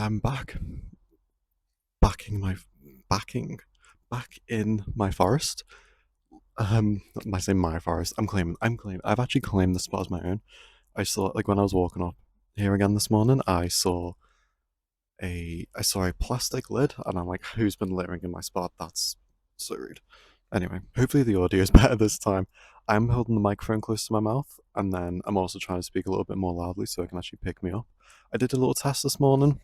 I'm backing my backing back in my forest. I say my forest. I'm claiming. I've actually claimed the spot as my own. I saw like when I was walking up here again this morning. I saw a plastic lid, and I'm like, who's been littering in my spot? That's so rude. Anyway, hopefully the audio is better this time. I'm holding the microphone close to my mouth, and then I'm also trying to speak a little bit more loudly so it can actually pick me up. I did a little test this morning.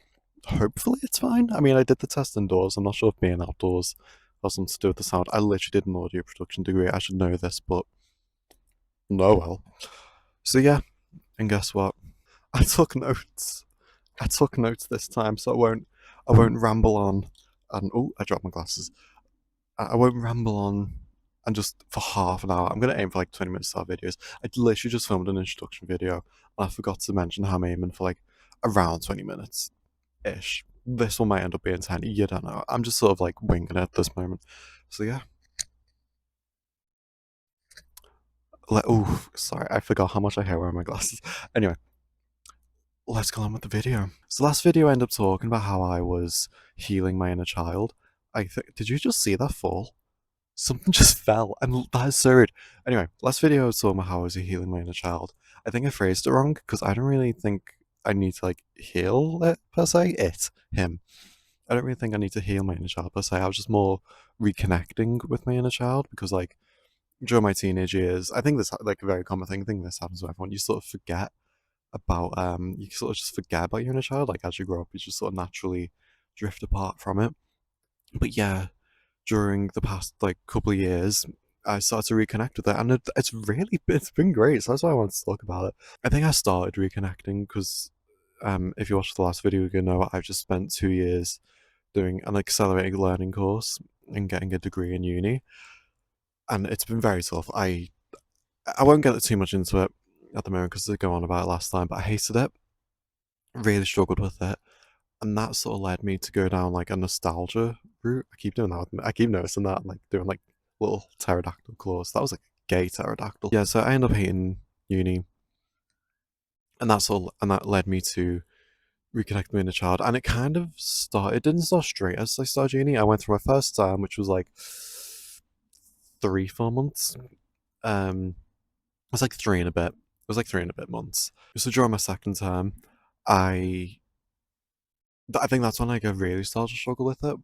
Hopefully it's fine. I mean, I did the test indoors. I'm not sure if being outdoors has something to do with the sound. I literally did an audio production degree. I should know this, but no, well. So yeah, and guess what? I took notes. I took notes this time, so I won't ramble on. And oh, I dropped my glasses. I won't ramble on and just for half an hour. I'm gonna aim for like 20 minutes to our videos. I literally just filmed an introduction video, and I forgot to mention how I'm aiming for like around 20 minutes ish. This one might end up being 10. You don't know. I'm just sort of like winging it at this moment. So yeah. Oh, sorry, I forgot how much I hair wearing my glasses. Anyway, let's go on with the video. So last video I ended up talking about how I was healing my inner child. I think did you just see that fall? Something just fell, and that is so rude. Anyway, last video I was talking about how I was healing my inner child. I think I phrased it wrong because I don't really think I need to like heal it per se. Him. I don't really think I need to heal my inner child per se. I was just more reconnecting with my inner child because like during my teenage years, I think this like a very common thing. I think this happens with everyone. You sort of forget about you sort of just forget about your inner child. Like as you grow up, you just sort of naturally drift apart from it. But yeah, during the past like couple of years, I started to reconnect with it, and it's been great. So that's why I wanted to talk about it. I think I started reconnecting because if you watched the last video, you know I've just spent 2 years doing an accelerated learning course and getting a degree in uni, and it's been very tough. I won't get too much into it at the moment because I go on about it last time, but I hated it, really struggled with it, and that sort of led me to go down like a nostalgia route. I keep doing that. I keep noticing that, like doing like little pterodactyl claws. That was like a gay pterodactyl. Yeah, so I ended up hating uni, and that led me to reconnect my inner child. And it kind of started. It didn't start straight as I started uni. I went through my first term, which was like 3 4 months. It was like three and a bit. It was like 3 and a bit months. So during my second term, I I think that's when like, I really started to struggle with it.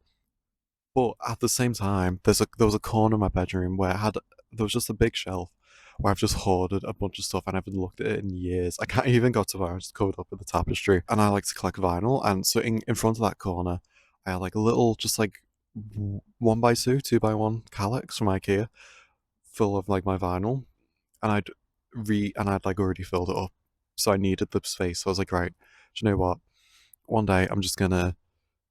But at the same time, there was a corner in my bedroom where there was just a big shelf where I've just hoarded a bunch of stuff and I haven't looked at it in years. I can't even go to where I was covered up with the tapestry. And I like to collect vinyl, and so in front of that corner, I had like a little just like 1x2, 2x1 calyx from IKEA full of like my vinyl, and I'd like already filled it up, so I needed the space. So I was like, right, do you know what? One day I'm just gonna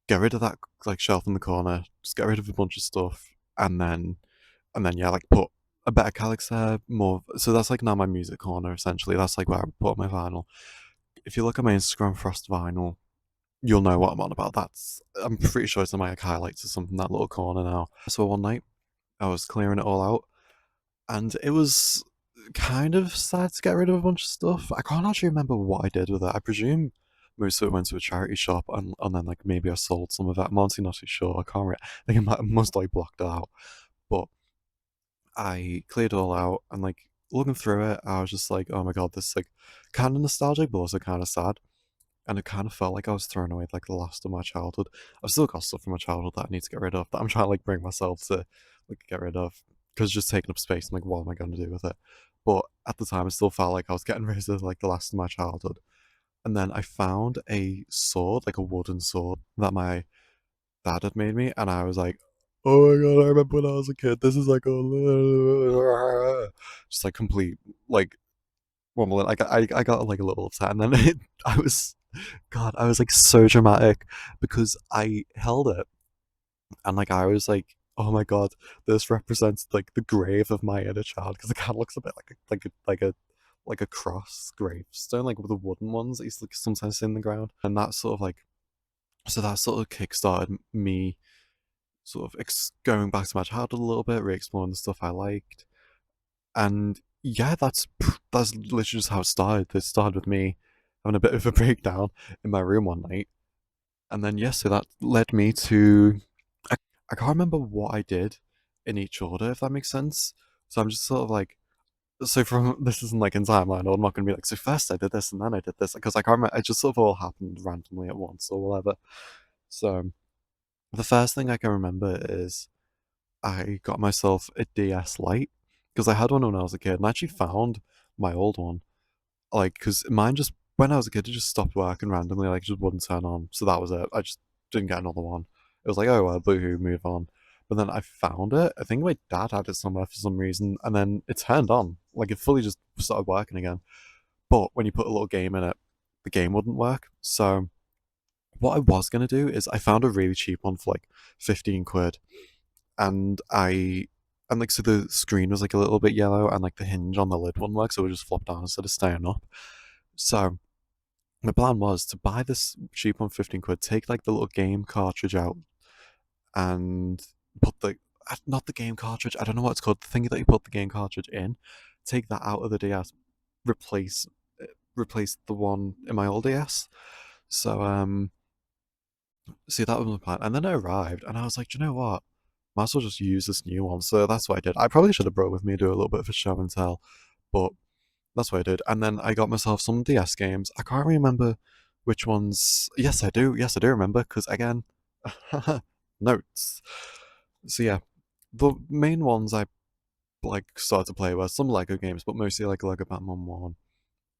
get rid of that like shelf in the corner, just get rid of a bunch of stuff, and then yeah, like put a better calyx there, more. So that's like now my music corner essentially. That's like where I put my vinyl. If you look at my Instagram Frost Vinyl, you'll know what I'm on about. I'm pretty sure it's in my like, highlights or something, that little corner now. So one night I was clearing it all out, and it was kind of sad to get rid of a bunch of stuff. I can't actually remember what I did with it. I presume most of it went to a charity shop, and then like maybe I sold some of it. I'm honestly not too sure. I can't. I think I must like blocked it out. But I cleared it all out, and like looking through it, I was just like, oh my god, this is like kind of nostalgic, but also kind of sad. And it kind of felt like I was throwing away like the last of my childhood. I've still got stuff from my childhood that I need to get rid of, that I'm trying to like bring myself to like get rid of because it's just taking up space. I'm like, what am I going to do with it? But at the time, I still felt like I was getting rid of like the last of my childhood. And then I found a sword, like a wooden sword that my dad had made me, and I was like, oh my god, I remember when I was a kid. This is like a just like complete like wobbling. I got like a little upset, and then I was, God, I was like so dramatic because I held it, and like I was like, oh my god, this represents like the grave of my inner child because it kind of looks a bit like a cross gravestone, like with the wooden ones that used to like, sometimes in the ground, and that sort of like so that sort of kickstarted me sort of going back to my childhood a little bit, re-exploring the stuff I liked, and yeah, that's literally just how it started. It started with me having a bit of a breakdown in my room one night, And then yes, so that led me to I, I can't remember what I did in each order, if that makes sense. So I'm just sort of like so from this isn't like in timeline, or I'm not gonna be like, so first I did this and then I did this because I can't remember, it just sort of all happened randomly at once or whatever. So the first thing I can remember is I got myself a DS Lite because I had one when I was a kid and I actually found my old one. Like, because mine just, when I was a kid, it just stopped working randomly, like, it just wouldn't turn on. So that was it. I just didn't get another one. It was like, oh, well, boohoo, move on. But then I found it. I think my dad had it somewhere for some reason, and then it turned on. Like, it fully just started working again. But when you put a little game in it, the game wouldn't work. So what I was going to do is I found a really cheap one for like 15 quid and and like so the screen was like a little bit yellow and like the hinge on the lid wouldn't work, so it would just flop down instead of staying up. So my plan was to buy this cheap one, 15 quid, take like the little game cartridge out and put the not the game cartridge, I don't know what it's called, the thing that you put the game cartridge in, take that out of the DS, replace replace the one in my old DS. So see, that was my plan. And then I arrived and I was like, do you know what? Might as well just use this new one. So that's what I did. I probably should have brought with me, do a little bit of a show and tell, but that's what I did. And then I got myself some DS games. I can't remember which ones. Yes, I do. Yes, I do remember because again, notes. So yeah, the main ones I like started to play were some Lego games, but mostly like Lego Batman One.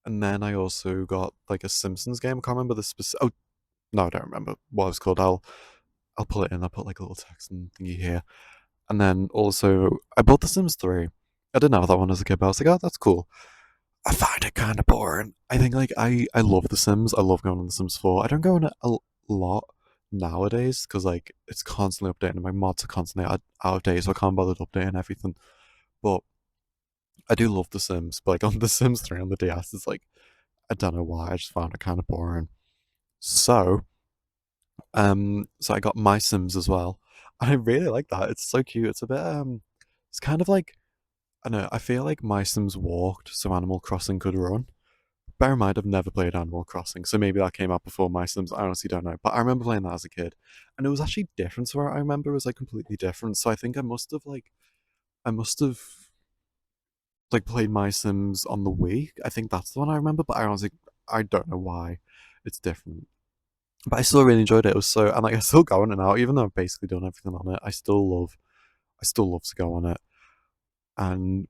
And then I also got like a Simpsons game. I can't remember the specific. Oh no, I don't remember what it was called. I'll pull it in. I'll put like a little text and thingy here. And then also, I bought The Sims 3. I didn't have that one as a kid, but I was like, oh, that's cool. I find it kind of boring. I think, like, I love The Sims. I love going on The Sims 4. I don't go on it a lot nowadays because, like, it's constantly updating. My mods are constantly out of date, so I can't bother updating everything. But I do love The Sims. But, like, on The Sims 3 on the DS, it's like, I don't know why. I just found it kind of boring. So, so I got My Sims as well. I really like that. It's so cute. It's a bit, it's kind of like, I know, I feel like my Sims walked so Animal Crossing could run. Bear in mind, I've never played Animal Crossing, so maybe that came out before my Sims. I honestly don't know. But I remember playing that as a kid. And it was actually different to where I remember. It was like completely different. So I think I must have like played my Sims on the Wii. I think that's the one I remember, but I honestly, I don't know why it's different. But I still really enjoyed it. It was so, and like I still go on it now, even though I've basically done everything on it. I still love to go on it. And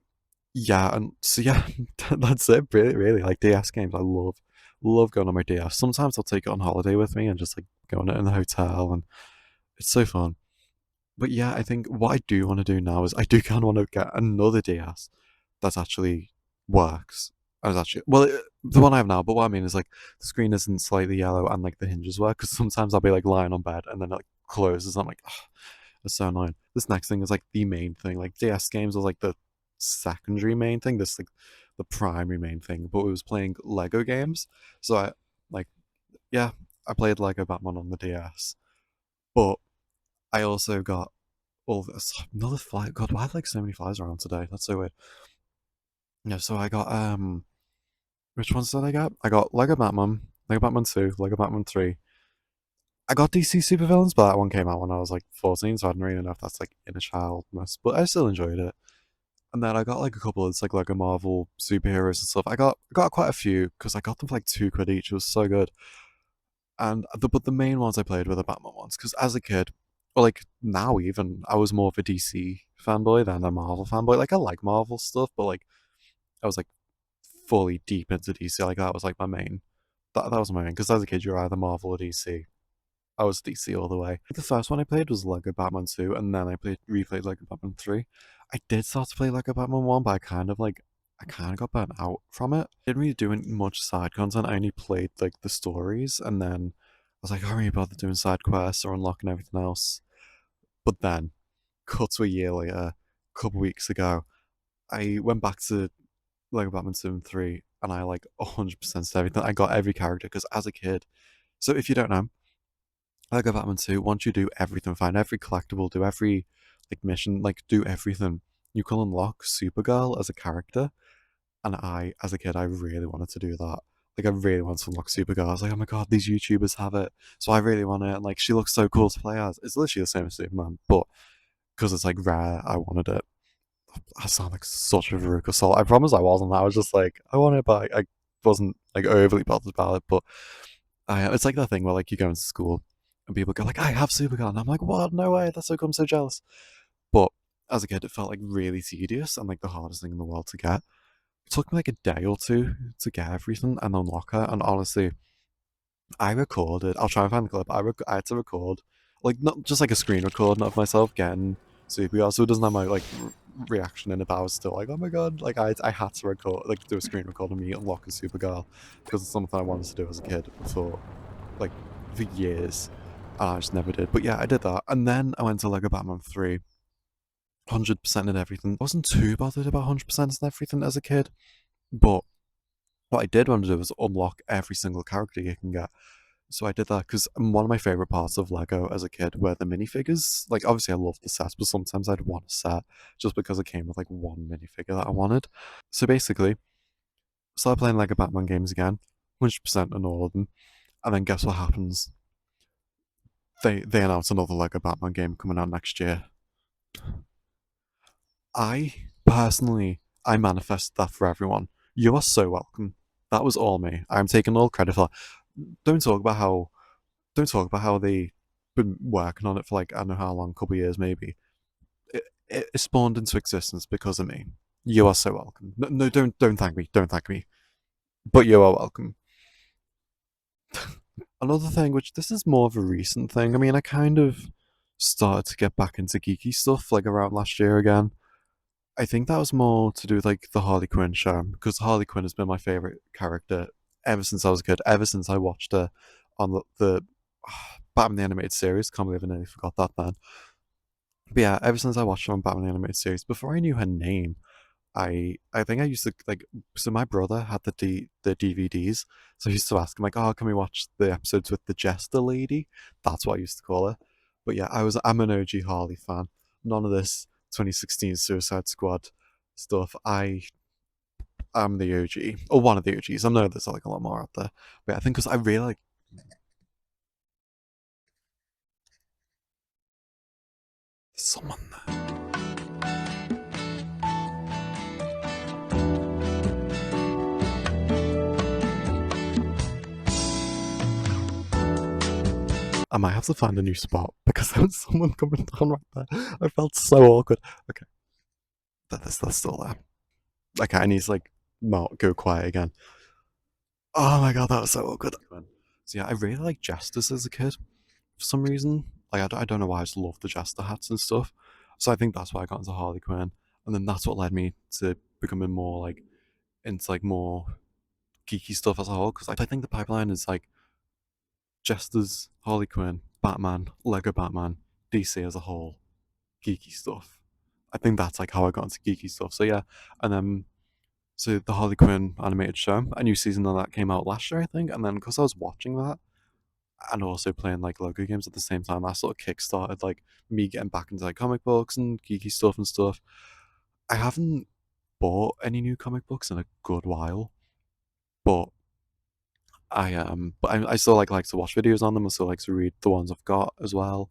yeah, and so yeah, that's it. Really, really like DS games. I love going on my DS. Sometimes I'll take it on holiday with me and just like go on it in the hotel, and it's so fun. But yeah, I think what I do want to do now is I do kind of want to get another DS that actually works. I was actually well, the one I have now. But what I mean is like the screen isn't slightly yellow and like the hinges work because sometimes I'll be like lying on bed and then it like closes. I'm like, oh, it's so annoying. This next thing is like the main thing. Like DS games are like the secondary main thing. This like the primary main thing. But we was playing Lego games, so I like yeah, I played Lego Batman on the DS. But I also got all this another fly. God, why are there like so many flies around today? That's so weird. Yeah, so I got which ones did I get? I got Lego Batman, Lego Batman 2, Lego Batman 3. I got DC Supervillains, but that one came out when I was like 14, so I didn't really know if that's like inner childness, but I still enjoyed it. And then I got like a couple of like Lego Marvel superheroes and stuff. I got quite a few because I got them for like 2 quid each. It was so good. And but the main ones I played were the Batman ones because as a kid, or like now even, I was more of a DC fanboy than a Marvel fanboy. Like I like Marvel stuff, but like I was like fully deep into DC. Like that was like my main. That was my main because as a kid you're either Marvel or DC. I was DC all the way. The first one I played was Lego Batman 2, and then I replayed Lego Batman 3. I did start to play Lego Batman 1, but I kind of got burnt out from it. Didn't really do much side content. I only played like the stories, and then I was like, I don't really bother doing side quests or unlocking everything else. But then, cut to a year later, a couple weeks ago, I went back to Lego Batman 2 and 3, and I like 100% everything. I got every character because as a kid, so if you don't know, Lego Batman 2, once you do everything, find every collectible, do every like mission, like do everything, you can unlock Supergirl as a character. And I, as a kid, I really wanted to do that. Like I really want to unlock Supergirl. I was like, oh my god, these YouTubers have it, so I really want it. And like she looks so cool to play as. It's literally the same as Superman, but because it's like rare, I wanted it. I sound like such a Veruca Salt. I promise I wasn't. I was just like, I want it, but I wasn't like overly bothered about it. But it's like that thing where like you go into school and people go like, I have Supergirl, and I'm like, what? No way! That's so cool. I'm so jealous. But as a kid, it felt like really tedious and like the hardest thing in the world to get. It took me like a day or two to get everything and unlock her. And honestly, I recorded. I'll try and find the clip. I had to record, like not just like a screen recording of myself getting Supergirl, so it doesn't have my like reaction in it. But I was still like, oh my god! Like I had to record, like do a screen record of me unlocking Supergirl because it's something I wanted to do as a kid for like for years. And I just never did. But yeah, I did that, and then I went to Lego Batman 3. 100% and everything. I wasn't too bothered about 100% and everything as a kid, but what I did want to do was unlock every single character you can get. So I did that because one of my favorite parts of Lego as a kid were the minifigures. Like, obviously, I loved the sets, but sometimes I'd want a set just because it came with like one minifigure that I wanted. So basically, started playing Lego Batman games again, 100% on all of them. And then guess what happens? They announced another Lego Batman game coming out next year. I personally, I manifest that for everyone. You are so welcome. That was all me. I'm taking all credit for that. Don't talk about how don't talk about how they been working on it for like I don't know how long, couple of years maybe. It spawned into existence because of me. You are so welcome. No, no, don't thank me. Don't thank me. But you are welcome. Another thing, which this is more of a recent thing. I mean, I kind of started to get back into geeky stuff like around last year again. I think that was more to do with like the Harley Quinn show because Harley Quinn has been my favorite character ever since I was a kid. Ever since I watched her on the Batman the Animated Series. Can't believe I nearly forgot that then. But yeah, ever since I watched her on Batman the Animated Series, before I knew her name, I think I used to like. So my brother had the DVDs, so I used to ask him like, "Oh, can we watch the episodes with the Jester lady?" That's what I used to call her. But yeah, I'm an OG Harley fan. None of this 2016 Suicide Squad stuff. I'm the OG or one of the OGs. I know there's like a lot more out there, but yeah, I think because I really like someone there. I might have to find a new spot because there was someone coming down right there. I felt so awkward. Okay, that's still there. Okay, I need to like not go quiet again. Oh my god, that was so awkward. So yeah, I really like jesters as a kid for some reason. Like I don't know why I just love the jester hats and stuff. So I think that's why I got into Harley Quinn, and then that's what led me to becoming more like into like more geeky stuff as a whole. Because I think the pipeline is like jesters, Harley Quinn, Batman, Lego Batman, DC as a whole, geeky stuff. I think that's like how I got into geeky stuff. So yeah, and then so the Harley Quinn animated show, a new season of that came out last year, I think. And then because I was watching that and also playing like Lego games at the same time, that sort of kickstarted like me getting back into like comic books and geeky stuff and stuff. I haven't bought any new comic books in a good while, but I still like to watch videos on them. I still like to read the ones I've got as well.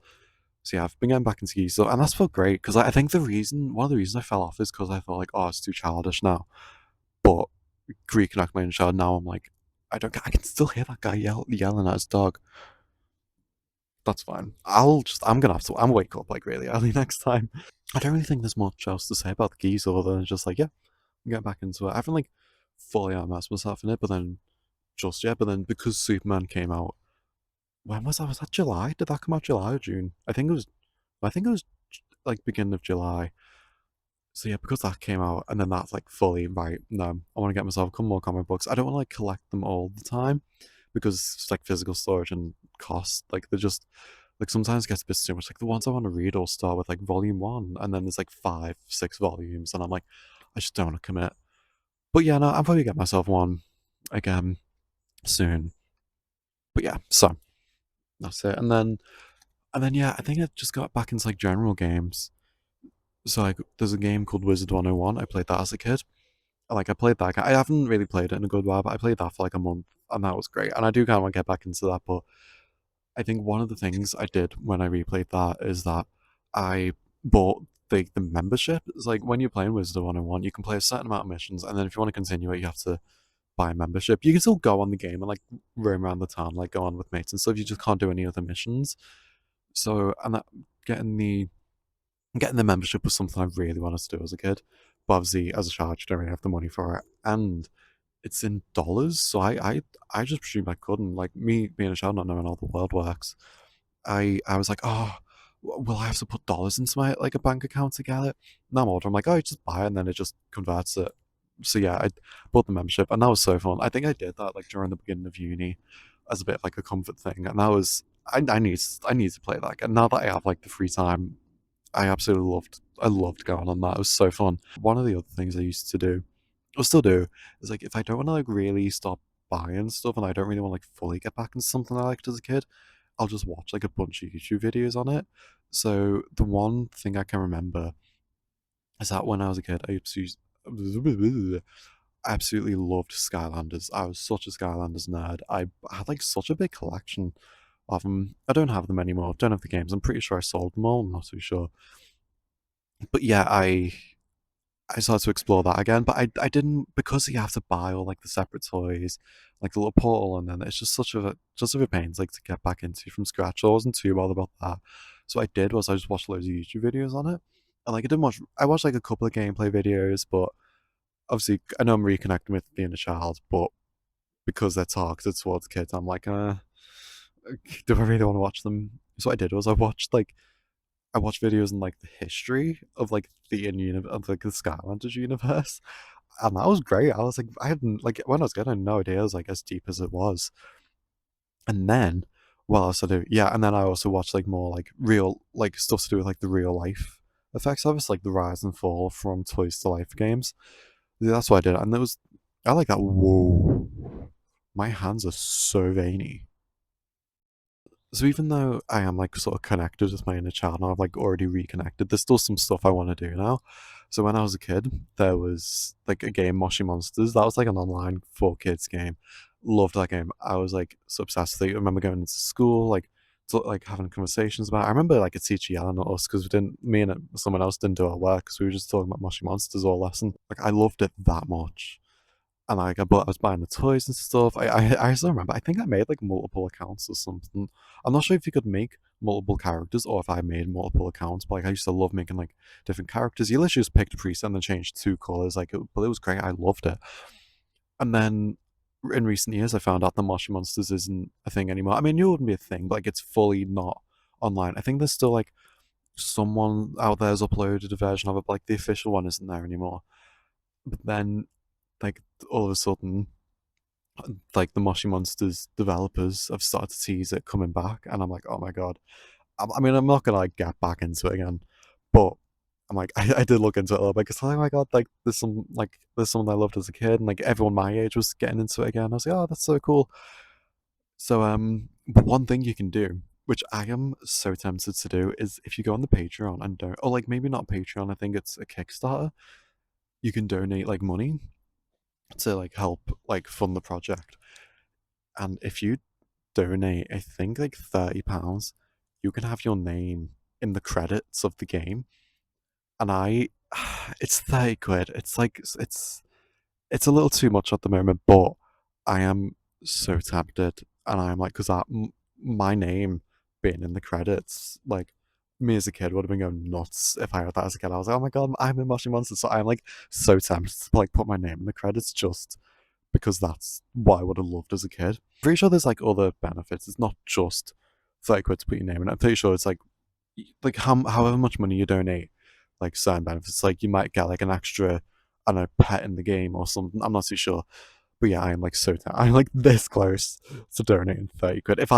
So yeah, I've been getting back into geeky stuff, and that's felt great because I think one of the reasons I fell off is because I thought like, oh, it's too childish now. But reconnect my inner child. Now I'm like, I can still hear that guy yelling at his dog. That's fine. I'm gonna have to, I'm wake up like really early next time. I don't really think there's much else to say about the geese other than just like, yeah, I'm getting back into it. I haven't like fully immersed myself in it, but then but then because Superman came out, when was that? Was that July? Did that come out July or June? I think it was like beginning of July. So yeah, because that came out, and then that's like fully right. No, I want to get myself a couple more comic books. I don't want to like collect them all the time because it's like physical storage and cost. Like they're just like sometimes it gets a bit too much. Like the ones I want to read all start with like volume one, and then there's like five, six volumes, and I'm like, I just don't want to commit. But yeah, no, I'll probably get myself one again soon. But yeah, so that's it. And then yeah, I think I just got back into like general games. So like, there's a game called Wizard 101. I played that as a kid. Like I played that. I haven't really played it in a good while, but I played that for like a month, and that was great. And I do kind of want to get back into that. But I think one of the things I did when I replayed that is that I bought the membership. It's like when you're playing Wizard 101, you can play a certain amount of missions, and then if you want to continue it, you have to buy a membership. You can still go on the game and like roam around the town, like go on with mates and stuff. You just can't do any other missions. So, and that getting the getting the membership was something I really wanted to do as a kid. But obviously, as a child, you don't really have the money for it, and it's in dollars. So I just presumed I couldn't. Like me being a child, not knowing how the world works, I was like, oh, will I have to put dollars into my like a bank account to get it? Now I'm older. I'm like, oh, you just buy it and then it just converts it. So yeah, I bought the membership and that was so fun. I think I did that like during the beginning of uni as a bit of like a comfort thing, and that was I need to play that again. Now that I have like the free time, I loved going on that. It was so fun. One of the other things I used to do, or still do, is like if I don't want to like really stop buying stuff and I don't really want to like fully get back into something I liked as a kid, I'll just watch like a bunch of YouTube videos on it. So the one thing I can remember is that when I was a kid, I absolutely loved Skylanders. I was such a Skylanders nerd. I had like such a big collection of them. I don't have them anymore. Don't have the games. I'm pretty sure I sold them all. I'm not too sure. But yeah, I started to explore that again, but I didn't, because you have to buy all like the separate toys, like the little portal, and then it's just a pain like to get back into from scratch. So I wasn't too bothered about that. So what I did was I just watched loads of YouTube videos on it, and like I watched like a couple of gameplay videos, but obviously I know I'm reconnecting with being a child, but because they're targeted towards kids, I'm like, do I really want to watch them? So what I did was I watched videos on like the history of like of like the Skylanders universe, and that was great. I was like, I hadn't like when I was getting, I had no idea it was like as deep as it was. And then, well, else I do, yeah, and then I also watched like more like real like stuff to do with like the real life effects of it, like the rise and fall from Toys to Life games. Yeah, that's what I did, and there was I like that. Whoa, my hands are so veiny. So even though I am like sort of connected with my inner child and I've like already reconnected, there's still some stuff I want to do now. So when I was a kid, there was like a game, Moshi Monsters. That was like an online for kids game. Loved that game. I was like so obsessed with it. I remember going into school, like having conversations about it. I remember like a teacher yelling at us because me and someone else didn't do our work because we were just talking about Moshi Monsters all lesson. Like I loved it that much. And like I was buying the toys and stuff. I still remember. I think I made like multiple accounts or something. I'm not sure if you could make multiple characters or if I made multiple accounts. But like I used to love making like different characters. You literally just picked a preset and then changed two colors. But it was great. I loved it. And then in recent years, I found out the Moshi Monsters isn't a thing anymore. I mean, it wouldn't be a thing, but like it's fully not online. I think there's still like someone out there has uploaded a version of it, but like the official one isn't there anymore. But then like all of a sudden like the Moshi Monsters developers have started to tease it coming back, and I'm like, oh my god. I mean, I'm not gonna like get back into it again, but I'm like, I did look into it a little bit because oh my god, like there's someone I loved as a kid, and like everyone my age was getting into it again. I was like, oh, that's so cool. So but one thing you can do, which I am so tempted to do, is if you go on the Patreon and don't, or like maybe not Patreon, I think it's a Kickstarter. You can donate like money to like help like fund the project, and if you donate, I think like £30, you can have your name in the credits of the game. And it's 30 quid. It's like it's a little too much at the moment, but I am so tempted, and I'm like, because my name being in the credits, like me as a kid would have been going nuts if I heard that as a kid. I was like, oh my god, I'm in Moshi Monsters, so I'm like so tempted to like put my name in the credits just because that's what I would have loved as a kid. Pretty sure there's like other benefits. It's not just 30 quid to put your name in. I'm pretty sure it's like however much money you donate, like certain benefits. Like you might get like an extra, I don't know, pet in the game or something. I'm not too sure. But yeah, I am like I'm like this close to donating 30 quid. If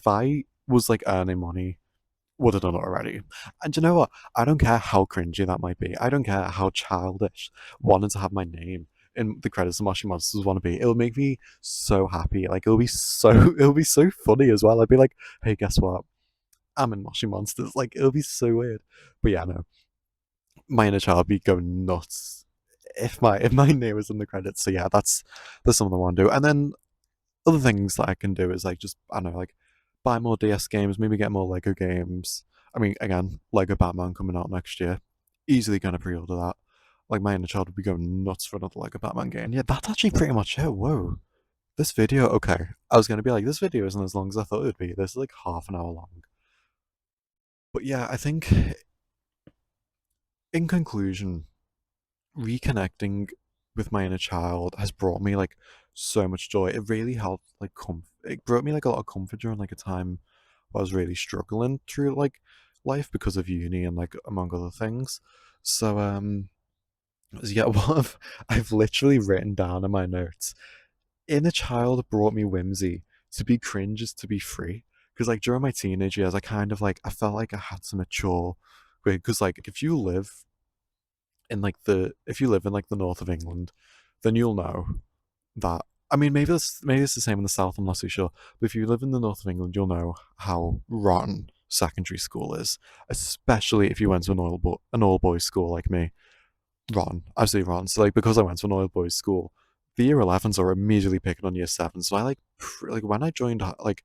I was like earning money, would have done it already. And you know what? I don't care how cringy that might be. I don't care how childish wanting to have my name in the credits of Moshi Monsters want to be. It'll make me so happy. Like it'll be so funny as well. I'd be like, hey, guess what? I'm in Moshi Monsters. Like it'll be so weird. But yeah, no. My inner child would be going nuts if my name is in the credits. So yeah, that's something I want to do. And then other things that I can do is like just I don't know, like buy more DS games, maybe get more Lego games. I mean, again, Lego Batman coming out next year. Easily gonna pre-order that. Like my inner child would be going nuts for another Lego Batman game. Yeah, that's actually pretty much it. Whoa. This video, okay. I was gonna be like, this video isn't as long as I thought it would be. This is like half an hour long. But yeah, I think in conclusion, reconnecting with my inner child has brought me like so much joy. It really helped like it brought me like a lot of comfort during like a time where I was really struggling through like life because of uni and like among other things. So yeah, I've literally written down in my notes, inner child brought me whimsy. To be cringe is to be free. Because like during my teenage years, I kind of like I felt like I had to mature. Because like if you live in like the north of England, then you'll know that. I mean, maybe it's the same in the south. I'm not too sure. But if you live in the north of England, you'll know how rotten secondary school is, especially if you went to an all boys school like me. Rotten, absolutely rotten. So like because I went to an all boys school, the year 11s are immediately picking on year 7. So I like when I joined like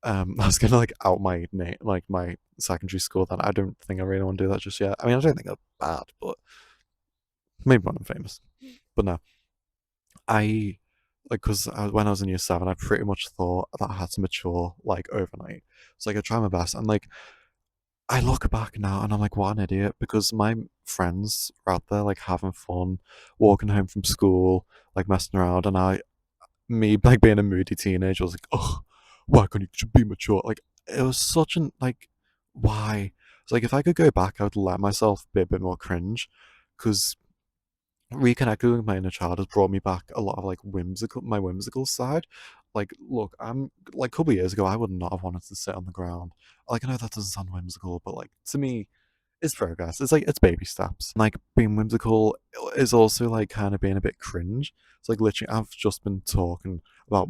I was gonna like out my name like my secondary school. Then I don't think I really want to do that just yet. I mean, I don't think I'm bad, but maybe when I'm famous. But no, I like because when I was in year 7, I pretty much thought that I had to mature like overnight. So like I try my best, and like I look back now and I'm like, what an idiot, because my friends are out there like having fun, walking home from school, like messing around, and me like being a moody teenager, was like, oh, why can't you be mature? Like it was such an like, why? It's like if I could go back, I would let myself be a bit more cringe, because reconnecting with my inner child has brought me back a lot of like my whimsical side. Like, look, I'm like a couple of years ago, I would not have wanted to sit on the ground. Like, I know that doesn't sound whimsical, but like to me, it's progress. It's like it's baby steps. Like being whimsical is also like kind of being a bit cringe. It's like literally, I've just been talking about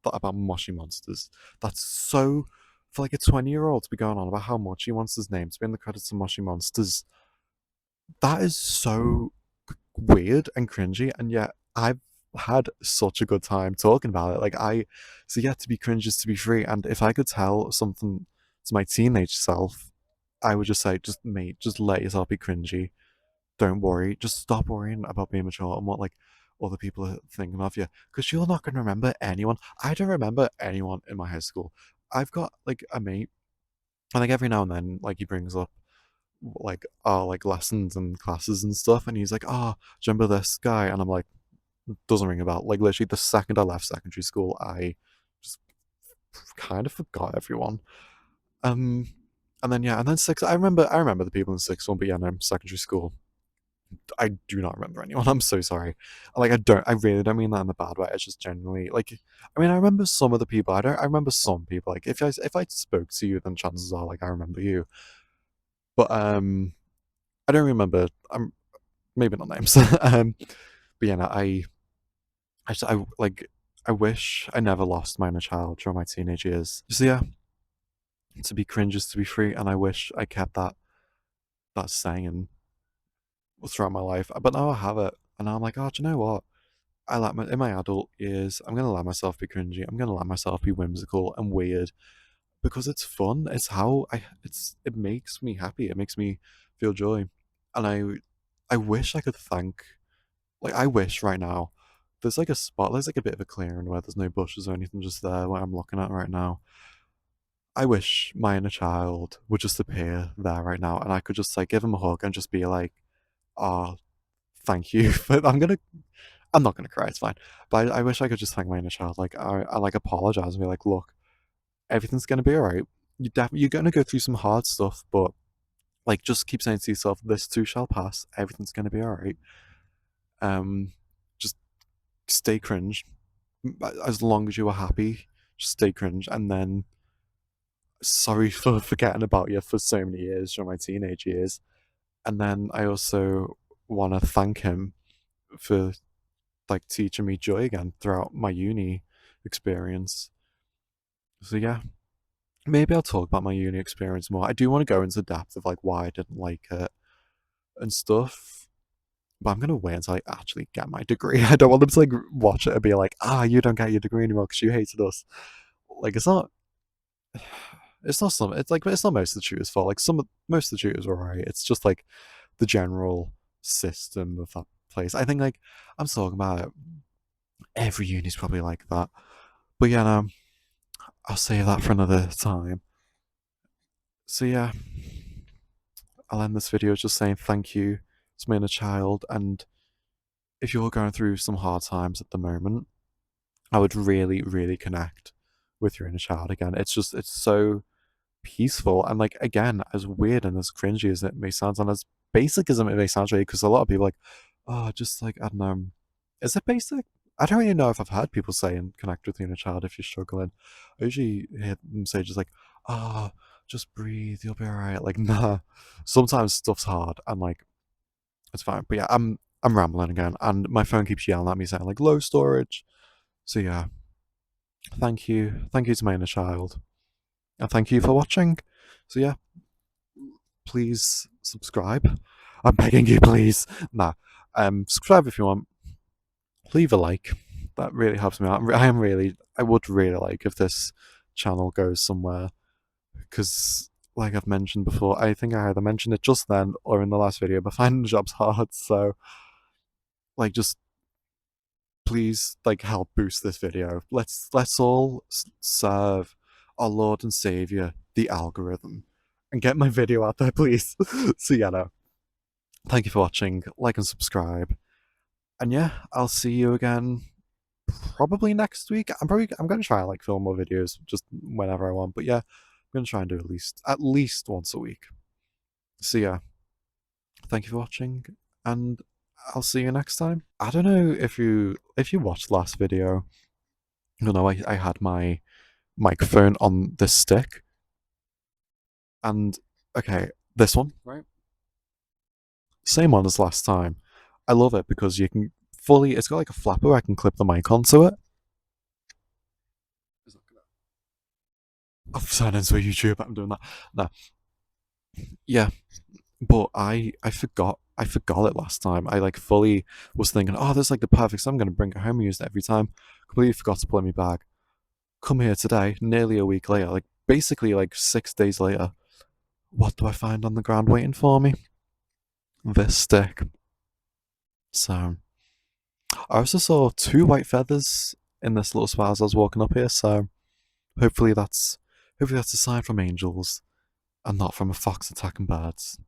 about mushy monsters. That's so for like a 20-year-old to be going on about how mushy monsters' names to be in the credits of mushy monsters. That is so weird and cringy, and yet I've had such a good time talking about it. So yeah, to be cringe is to be free. And if I could tell something to my teenage self, I would just say, just mate, just let yourself be cringy. Don't worry. Just stop worrying about being mature and what like other people are thinking of you, because you're not going to remember anyone. I don't remember anyone in my high school. I've got like a mate, and like every now and then, like he brings up like our like lessons and classes and stuff, and he's like, "Oh, do you remember this guy?" And I'm like, "Doesn't ring a bell." Like literally, the second I left secondary school, I just kind of forgot everyone. Um, and then yeah, and then six. I remember the people in sixth one, but yeah, no, secondary school. I do not remember anyone. I'm so sorry. Like I really don't mean that in a bad way. It's just generally like, I mean, I remember some of the people. I remember some people. Like if I spoke to you, then chances are like I remember you. But I don't remember. Maybe not names. But yeah, no, I like I wish I never lost my inner child during my teenage years. So yeah, to be cringe is to be free, and I wish I kept that saying throughout my life. But now I have it, and now I'm like, oh, do you know what? In my adult years, I'm gonna let myself be cringy. I'm gonna let myself be whimsical and weird because it's fun. It makes me happy. It makes me feel joy, and I wish I could thank. Like I wish right now there's like a spot, there's like a bit of a clearing where there's no bushes or anything just there where I'm looking at right now. I wish my inner child would just appear there right now and I could just like give him a hug and just be like, oh, thank you. But I'm not gonna cry, it's fine. But I wish I could just thank my inner child. Like I like apologize and be like, look, everything's gonna be alright. You're gonna go through some hard stuff, but like just keep saying to yourself, this too shall pass, everything's gonna be alright. Um just stay cringe as long as you are happy, just stay cringe. And then, sorry for forgetting about you for so many years during my teenage years. And then I also want to thank him for like teaching me joy again throughout my uni experience. So yeah, maybe I'll talk about my uni experience more. I do want to go into depth of like why I didn't like it and stuff. but I'm gonna wait until I actually get my degree. I don't want them to like watch it and be like, ah, you don't get your degree anymore because you hated us. Like it's not. It's not some. It's like it's not most of the tutors' fault. Like most of the tutors are alright. It's just like the general system of that place. I think like I'm talking about it. Every uni's probably like that. But yeah, no, I'll save that for another time. So yeah, I'll end this video just saying thank you to my inner child. And if you're going through some hard times at the moment, I would really, really connect with your inner child again. It's so peaceful and like again, as weird and as cringy as it may sound, and as basic as it may sound, really, because a lot of people are like, oh, just like I don't know, is it basic? I don't really know if I've heard people say and connect with your inner child if you're struggling. I usually hear them say just like, ah, oh, just breathe, you'll be alright. Like, nah. Sometimes stuff's hard and like it's fine. But yeah, I'm rambling again, and my phone keeps yelling at me saying like low storage. So yeah, thank you to my inner child, and thank you for watching. So yeah, please subscribe. I'm begging you, please. Nah, subscribe if you want. Leave a like. That really helps me out. I would really like if this channel goes somewhere because, like I've mentioned before, I think I either mentioned it just then or in the last video, but finding jobs hard. So, like, just please, like, help boost this video. Let's all serve our Lord and Savior, the algorithm, and get my video out there, please. So yeah, no. Thank you for watching. Like and subscribe. And yeah, I'll see you again probably next week. I'm gonna try and like film more videos just whenever I want. But yeah, I'm gonna try and do at least once a week. So yeah, thank you for watching, and I'll see you next time. I don't know if you watched last video. You know, I had my microphone on this stick, and okay, this one, right? Same one as last time. I love it because you can fully. It's got like a flapper. I can clip the mic onto it. I've turned into a YouTuber. I'm doing that. No, yeah, but I forgot it last time. I like fully was thinking, oh, this is like the perfect. So I'm gonna bring it home and use it every time. Completely forgot to put it in my bag. Come here today, nearly a week later, like basically like 6 days later. What do I find on the ground waiting for me? This stick. So I also saw two white feathers in this little spot as I was walking up here. So hopefully that's a sign from angels and not from a fox attacking birds.